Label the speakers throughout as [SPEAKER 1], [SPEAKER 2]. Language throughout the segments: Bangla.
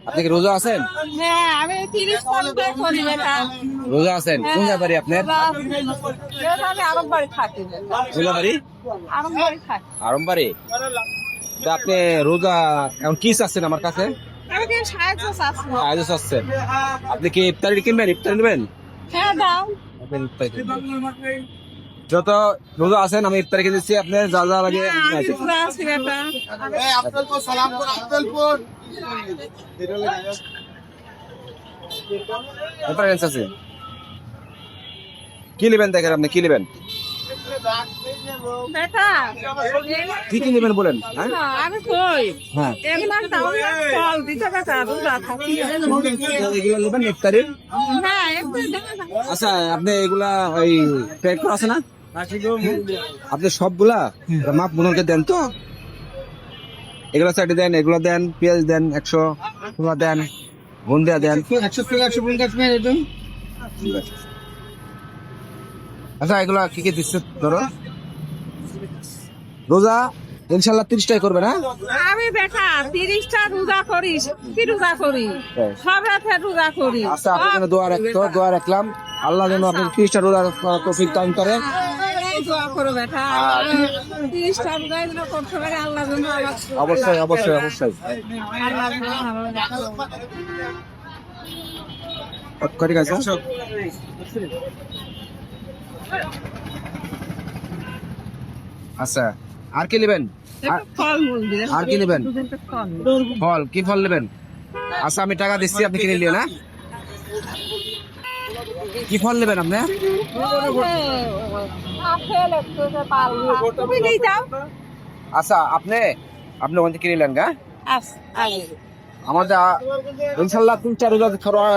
[SPEAKER 1] আপনি কি রোজা আছেন?
[SPEAKER 2] হ্যাঁ, আমি 30 পর্যন্ত করি বেটা।
[SPEAKER 1] রোজা আছেন? কোন ব্যাপারে আপনার?
[SPEAKER 2] বেটা আমি আরববাড়ি থাকি।
[SPEAKER 1] গোলাবাড়ি
[SPEAKER 2] আরববাড়ি থাকি।
[SPEAKER 1] আরম্বারে। তা আপনি রোজা এখন কি চাচ্ছেন আমার কাছে?
[SPEAKER 2] আমি কি সাহায্য চাচ্ছি?
[SPEAKER 1] আজ চাচ্ছেন আপনি কি ইফতারি কিনবেন? ইফতারি নেবেন?
[SPEAKER 2] হ্যাঁ দাও।
[SPEAKER 1] আপনি ইফতারি কিনবেন। যত রোজা আছেন আমি ইফতারি কিনে দিচ্ছি, আপনার যা যা লাগে
[SPEAKER 2] হ্যাঁ, আমি পুরা আছি বেটা।
[SPEAKER 1] আছে। কি নেবেন দেখেন, আপনি কি নেবেন?
[SPEAKER 2] বেটা,
[SPEAKER 1] কি কি নেবেন বলেন? হ্যাঁ
[SPEAKER 2] আমি কই
[SPEAKER 1] হ্যাঁ
[SPEAKER 2] এগুলা দাও না, ফল দিতে বেটা রোজা থাকি।
[SPEAKER 1] এগুলো নেবেন ইফতারি।
[SPEAKER 2] হ্যাঁ, একটু দাও না।
[SPEAKER 1] আচ্ছা আপনি এগুলা ওই প্যাক করা আছে না? আপনি সবগুলা মাপ মনকে দেন তো? এগুলা সাইডে দেন, এগুলা দেন, পেঁয়াজ দেন 100, তোমরা দেন, বন্দিয়া দেন 100 আচ্ছা এগুলা কি কি দিচ্ছে ধরো? রোজা ইনশাল্লাহ 30টাই করবে না?
[SPEAKER 2] আমি বেটা 30টা রোজা করিস, কি রোজা করি? সব রাতে রোজা করি।
[SPEAKER 1] আচ্ছা আপনার জন্য দোয়া রাখলাম, আল্লাহ যেন আপনি 30টা রোজা তৌফিক দান করে।
[SPEAKER 2] দোয়া করো বেটা, 30টা রোজা যেন করতে পারে আল্লাহ যেন আমাকে।
[SPEAKER 1] অবশ্যই অবশ্যই অবশ্যই।
[SPEAKER 2] আল্লাহ যেন আমাকে।
[SPEAKER 1] ঠিক আছে। আচ্ছা আর কি নেবেন?
[SPEAKER 2] ফলমূল দিলেন।
[SPEAKER 1] আর কি নেবেন?
[SPEAKER 2] ফল।
[SPEAKER 1] ফল, কি ফল নেবেন? আচ্ছা আমি টাকা দিচ্ছি, আপনি কিনে নিও না। কি ফল নেবেন আপনি?
[SPEAKER 2] আপেল একটু যে পারবা। তুমি নিয়ে যাও।
[SPEAKER 1] আচ্ছা আপনি আপনি ওখান থেকে কিনে নিলেন গা?
[SPEAKER 2] আগে।
[SPEAKER 1] আমাদের ইনশাল্লাহ 3টা রোজা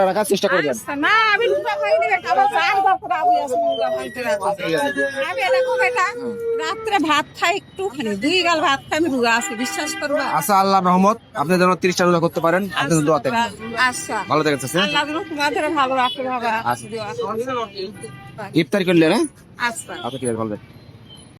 [SPEAKER 1] রাখার চেষ্টা করবেন।
[SPEAKER 2] আচ্ছা, না আমি রোজা পাইনি বেটা, আমার চাহিদা পুরা আমি আছি রোজা পাইতে রাখছি। আমি এরকম বেটা রাত্রে ভাত খাই একটুখানি, 2 গাল ভাত খাই আমি রোজা আছি, বিশ্বাস করবা?
[SPEAKER 1] আচ্ছা আল্লাহ রহমত আপনি যেন 30টা রোজা করতে পারেন, আপনি দোয়াতে
[SPEAKER 2] আচ্ছা,
[SPEAKER 1] ভালো থাকেন চাচা।
[SPEAKER 2] আল্লাহ যেন তোমাদের ভালো রাখে বাবা।
[SPEAKER 1] ইফতার করলেন? হ্যাঁ
[SPEAKER 2] আচ্ছা।
[SPEAKER 1] আচ্ছা ঠিক আছে, ভালো থাকেন।